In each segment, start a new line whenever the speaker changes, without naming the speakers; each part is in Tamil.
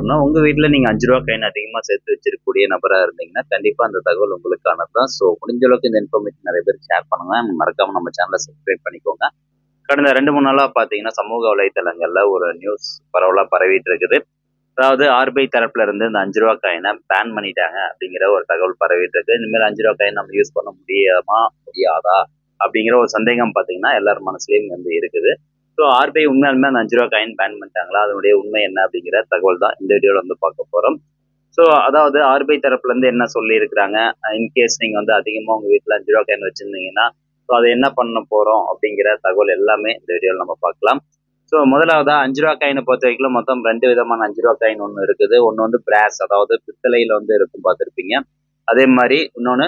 சொல்லணும்னா, உங்க வீட்ல நீங்க ரூ. 5 காயின் அதிகமா சேர்த்து வச்சிருக்கக்கூடிய நபரா இருந்தீங்கன்னா, கண்டிப்பா அந்த தகவல் உங்களுக்கானது தான். ஸோ முடிஞ்ச அளவுக்கு இந்த இன்ஃபர்மேஷன் நெறைய பேருக்கு ஷேர் பண்ணுங்க. மறக்காம நம்ம சேனல சப்ஸ்கிரைப் பண்ணிக்கோங்க. கடந்த 2, 3 நாளா பார்த்தீங்கன்னா, சமூக வலைதளங்கள்ல ஒரு நியூஸ் பரவலா பரவிட்டு இருக்குது. அதாவது ஆர்பிஐ தரப்புல இருந்து இந்த ரூ. 5 காயின பேன் பண்ணிட்டாங்க அப்படிங்கிற ஒரு தகவல் பரவிட்டு இருக்கு. இனிமேல் ரூ. 5 காயின் நம்ம யூஸ் பண்ண முடியுமா? முடியாதா? அப்படிங்கிற ஒரு சந்தேகம் பார்த்தீங்கன்னா, எல்லார் மனசுலயும் வந்து இருக்குது. ஸோ ஆர்பிஐ உண்மையாலுமே அந்த ரூ. 5 காயின் பேன் பண்ணிட்டாங்களா? அதனுடைய உண்மை என்ன அப்படிங்கிற தகவல் தான் இந்த வீடியோல வந்து பார்க்க போறோம். ஸோ அதாவது ஆர்பிஐ தரப்புல இருந்து என்ன சொல்லியிருக்கிறாங்க, இன்கேஸ் நீங்க வந்து அதிகமா உங்க வீட்டுல ரூ. 5 காயின் வச்சிருந்தீங்கன்னா, ஸோ அதை என்ன பண்ண போறோம் அப்படிங்கிற தகவல் எல்லாமே இந்த வீடியோல நம்ம பார்க்கலாம். ஸோ முதலாவதா ரூ. 5 காயினை பொறுத்த வரைக்கும் மொத்தம் 2 விதமான ரூ. 5 காயின் ஒன்று இருக்குது. ஒன்று வந்து பிராஸ், அதாவது பித்தளையில வந்து இருக்கும் பார்த்துருப்பீங்க. அதே மாதிரி இன்னொன்று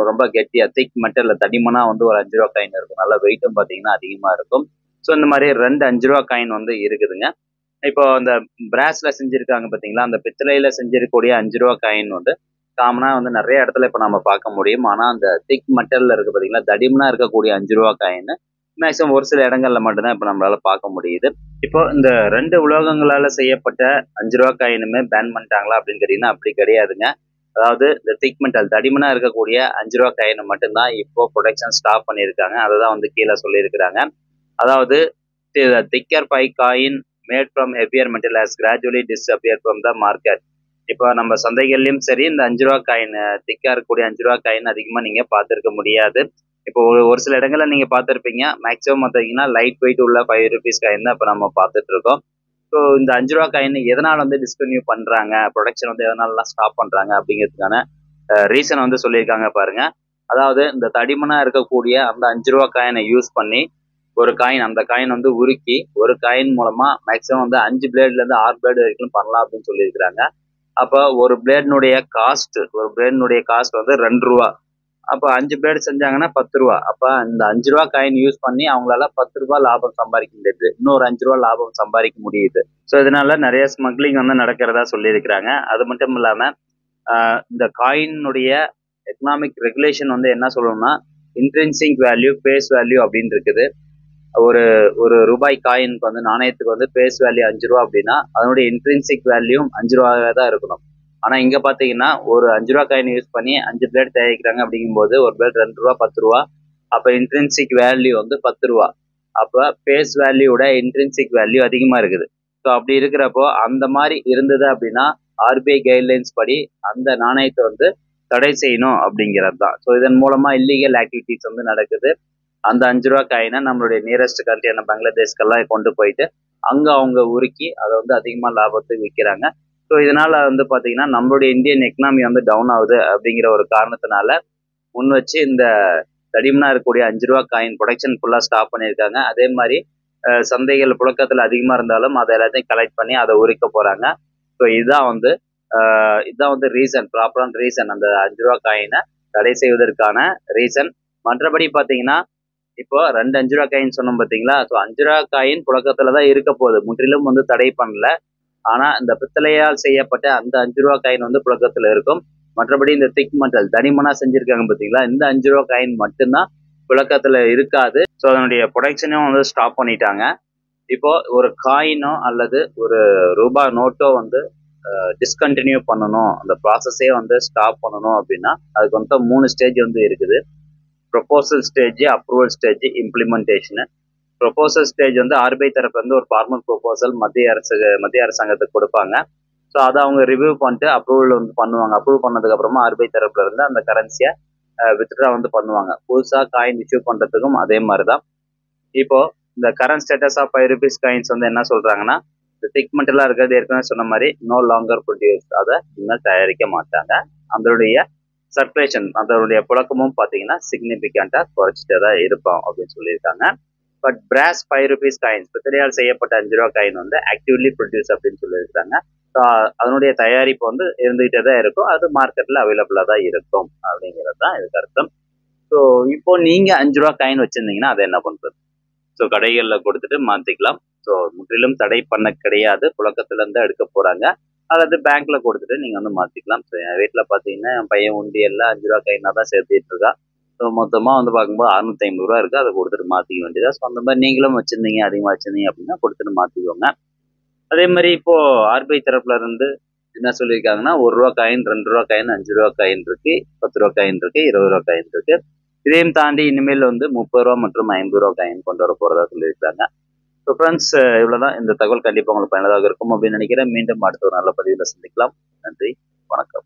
ரொம்ப கெட்டியா திக் மெட்டல்ல தடிமனா வந்து ஒரு ரூ. 5 காயின் இருக்கும். நல்ல வெயிட்டும் பார்த்தீங்கன்னா அதிகமா இருக்கும். ஸோ இந்த மாதிரி 2 ரூ. 5 காயின் வந்து இருக்குதுங்க. இப்போ அந்த பிராஸ்ல செஞ்சிருக்காங்க பார்த்தீங்களா, அந்த பித்தளையில செஞ்சிருக்கக்கூடிய ரூ. 5 காயின் வந்து காமனா வந்து நிறைய இடத்துல இப்போ நம்ம பார்க்க முடியும். ஆனா அந்த திக் மெட்டல்ல இருக்கு பார்த்தீங்களா, தடிமனா இருக்கக்கூடிய ரூ. 5 காயின் மேக்ஸிமம் ஒரு சில இடங்கள்ல மட்டும்தான் இப்போ நம்மளால பார்க்க முடியுது. இப்போ இந்த 2 உலோகங்களால செய்யப்பட்ட ரூ. 5 காயினுமே பேன் பண்ணிட்டாங்களா அப்படின்னு கேட்டீங்கன்னா அப்படி கிடையாதுங்க. அதாவது இந்த திக் மெட்டல் தடிமனா இருக்கக்கூடிய ரூ. 5 காயின் மட்டும்தான் இப்போ ப்ரொடக்ஷன் ஸ்டாப் பண்ணியிருக்காங்க. அதை தான் வந்து கீழே சொல்லியிருக்கிறாங்க. அதாவது thicker pie coin made from heavier metal has gradually disappeared from the market. இப்போ நம்ம சந்தைகள்லயும் சரி இந்த ரூ. 5 காயின் திக்கா இருக்கக்கூடிய ரூ. 5 காயின் அதிகமா நீங்க பார்த்திருக்க முடியாது. இப்போ ஒரு சில இடங்கள்ல நீங்க பார்த்திருப்பீங்க. மேக்ஸிமம் பார்த்தீங்கன்னா லைட் வெயிட் உள்ள ₹5 காயின் தான் இப்போ நம்ம பார்த்துட்டு இருக்கோம். ஸோ இந்த ரூ. 5 காயின் எதனால வந்து டிஸ்கன்டினியூ பண்றாங்க, ப்ரொடக்ஷன் வந்து எதனாலலாம் ஸ்டாப் பண்றாங்க அப்படிங்கிறதுக்கான ரீசன் வந்து சொல்லியிருக்காங்க பாருங்க. அதாவது இந்த தடிமனா இருக்கக்கூடிய அந்த ரூ. 5 காயினை யூஸ் பண்ணி ஒரு காயின், அந்த காயின் வந்து உருக்கி ஒரு காயின் மூலமா மேக்ஸிமம் வந்து 5 பிளேட்ல இருந்து 6 பிளேட் வரைக்கும் பண்ணலாம் அப்படின்னு சொல்லியிருக்கிறாங்க. அப்ப ஒரு பிளேட்னுடைய காஸ்ட் வந்து ₹2. அப்ப 5 பிளேட் செஞ்சாங்கன்னா ₹10. அப்ப இந்த ரூ. 5 காயின் யூஸ் பண்ணி அவங்களால ₹10 லாபம் சம்பாதிக்க முடியுது. இன்னொரு ரூ. 5 லாபம் சம்பாதிக்க முடியுது. ஸோ இதனால நிறைய ஸ்மக்லிங் வந்து நடக்கிறதா சொல்லியிருக்கிறாங்க. அது மட்டும் இல்லாம இந்த காயினுடைய எக்கனாமிக் ரெகுலேஷன் வந்து என்ன சொல்லணும்னா, இன்ட்ரின்சிக் வேல்யூ, ஃபேஸ் வேல்யூ அப்படின்னு இருக்குது. ஒரு ஒரு ரூபாய் காயினுக்கு வந்து நாணயத்துக்கு வந்து ஃபேஸ் வேல்யூ ₹5 அப்படின்னா அதனுடைய இன்ட்ரின்சிக் வேல்யூ ₹5 தான் இருக்கணும். ஆனா இங்க பாத்தீங்கன்னா ஒரு ரூ. 5 காயின் யூஸ் பண்ணி 5 பிளேட் தயாரிக்கிறாங்க அப்படிங்கும்போது ஒரு பிளேட் ₹2, ₹10. அப்ப இன்ட்ரின்சிக் வேல்யூ வந்து ₹10. அப்ப ஃபேஸ் வேல்யூட இன்ட்ரின்சிக் வேல்யூ அதிகமா இருக்குது. ஸோ அப்படி இருக்கிறப்போ அந்த மாதிரி இருந்தது அப்படின்னா ஆர்பிஐ கைட்லைன்ஸ் படி அந்த நாணயத்தை வந்து தடை செய்யணும் அப்படிங்கிறது தான். ஸோ இதன் மூலமா இல்லீகல் ஆக்டிவிட்டிஸ் வந்து நடக்குது. அந்த ரூ. 5 காயினை நம்மளுடைய நியரஸ்ட் கண்ட்ரியான பங்களாதேஷ்கெல்லாம் கொண்டு போயிட்டு அங்க அவங்க உருக்கி அதை வந்து அதிகமா லாபத்துக்கு விற்கிறாங்க. ஸோ இதனால வந்து பாத்தீங்கன்னா நம்மளுடைய இந்தியன் எக்கனாமி வந்து டவுன் ஆகுது அப்படிங்கிற ஒரு காரணத்தினால முன் வச்சு இந்த தடிமனா இருக்கக்கூடிய ரூ. 5 காயின் ப்ரொடக்ஷன் ஃபுல்லா ஸ்டாப் பண்ணியிருக்காங்க. அதே மாதிரி சந்தைகள் புழக்கத்துல அதிகமா இருந்தாலும் அதை எல்லாத்தையும் கலெக்ட் பண்ணி அதை உரிக்க போறாங்க. ஸோ இதுதான் வந்து ரீசன், ப்ராப்பரான ரீசன் அந்த ரூ. 5 காயினை தடை செய்வதற்கான ரீசன். மற்றபடி பாத்தீங்கன்னா இப்போ 2 ரூ. காயின் சொன்னோம் பாத்தீங்களா, ஸோ ரூ. காயின் புழக்கத்துலதான் இருக்க போகுது, முற்றிலும் வந்து தடை பண்ணல. ஆனா இந்த பித்தளையால் செய்யப்பட்ட அந்த ரூ. காயின் வந்து புழக்கத்துல இருக்கும். மற்றபடி இந்த திக் மெட்டல் தடிமனா செஞ்சிருக்காங்க பாத்தீங்களா, இந்த ரூ. காயின் மட்டும்தான் புழக்கத்துல இருக்காது. ஸோ அதனுடைய ப்ரொடக்ஷனையும் வந்து ஸ்டாப் பண்ணிட்டாங்க. இப்போ ஒரு காயினோ அல்லது ஒரு ரூபாய் நோட்டோ வந்து டிஸ்கண்டினியூ பண்ணணும், அந்த ப்ராசஸே வந்து ஸ்டாப் பண்ணணும் அப்படின்னா அதுக்கு வந்து 3 ஸ்டேஜ் வந்து இருக்குது. Proposal stage, approval stage, implementation. Proposal stage வந்து ஆர்பிஐ தரப்புல இருந்து ஒரு ஃபார்மல் ப்ரொபோசல் மத்திய அரசாங்கத்துக்கு கொடுப்பாங்க. ஸோ அதை அவங்க ரிவ்யூ பண்ணிட்டு அப்ரூவல் வந்து பண்ணுவாங்க. அப்ரூவ் பண்ணதுக்கு அப்புறமா ஆர்பிஐ தரப்புல இருந்து அந்த கரன்சியை வித்ட்ரா வந்து பண்ணுவாங்க. புதுசா காயின் இஷ்யூ பண்றதுக்கும் அதே மாதிரிதான். இப்போ இந்த கரண்ட் ஸ்டேட்டஸ் ஆஃப் ₹5 காயின்ஸ் வந்து என்ன சொல்றாங்கன்னா, இந்த திக்மெண்ட் எல்லாம் இருக்கிறது ஏற்கனவே சொன்ன மாதிரி நோ லாங்கர் ப்ரொடியூஸ், அதை இனிமேல் தயாரிக்க மாட்டாங்க. அதனுடைய சர்க்குலேஷன், அதனுடைய புழக்கமும் பார்த்தீங்கன்னா சிக்னிபிகண்டா குறைச்சிட்டே தான் இருப்போம் அப்படின்னு சொல்லியிருக்காங்க. பட் பிராஸ் ₹5 காயின்ஸ், பித்தளையால் செய்யப்பட்ட ரூ. 5 காயின் வந்து ஆக்டிவ்லி ப்ரொடியூஸ் அப்படின்னு சொல்லியிருக்காங்க. ஸோ அதனுடைய தயாரிப்பு வந்து இருந்துகிட்டே தான் இருக்கும். அது மார்க்கெட்ல அவைலபிளா தான் இருக்கும் அப்படிங்கிறது தான் இதுக்கு அர்த்தம். ஸோ இப்போ நீங்க ரூ. 5 காயின் வச்சிருந்தீங்கன்னா அதை என்ன பண்றது? ஸோ கடைகளில் கொடுத்துட்டு மாத்திக்கலாம். ஸோ முற்றிலும் தடை பண்ண கிடையாது, புழக்கத்துல இருந்து எடுக்க போறாங்க. அல்லது பேங்க்ல கொடுத்துட்டு நீங்க வந்து மாத்திக்கலாம். ஸோ என் வீட்டில் பார்த்தீங்கன்னா என் பையன் உண்டியல்ல ரூ. 5 காயினா தான் சேர்த்துட்டு இருக்கா. ஸோ மொத்தமாக வந்து பார்க்கும்போது ₹650 இருக்கு. அதை கொடுத்துட்டு மாத்திக்க வேண்டியதா. ஸோ அந்த மாதிரி நீங்களும் வச்சிருந்தீங்க, அதிகமாக வச்சிருந்தீங்க அப்படின்னா கொடுத்துட்டு மாத்திக்கோங்க. அதே மாதிரி இப்போ ஆர்பிஐ தரப்புல இருந்து என்ன சொல்லியிருக்காங்கன்னா, ₹1 காயின், ₹2 காயின், ₹5 காயின் இருக்கு, ₹10 காயின் இருக்கு, ₹20 காயின் இருக்கு. இதையும் தாண்டி இனிமேல் வந்து ₹30 மற்றும் ₹50 காயின் கொண்டு வர போறதா சொல்லியிருக்காங்க. ஸோ ஃப்ரெண்ட்ஸ், இவ்வளவுதான். இந்த தகவல் கண்டிப்பா உங்களுக்கு பயனுள்ளதாக இருக்கும் அப்படின்னு நினைக்கிறேன். மீண்டும் அடுத்த ஒரு நல்ல பதிவில் சந்திக்கலாம். நன்றி, வணக்கம்.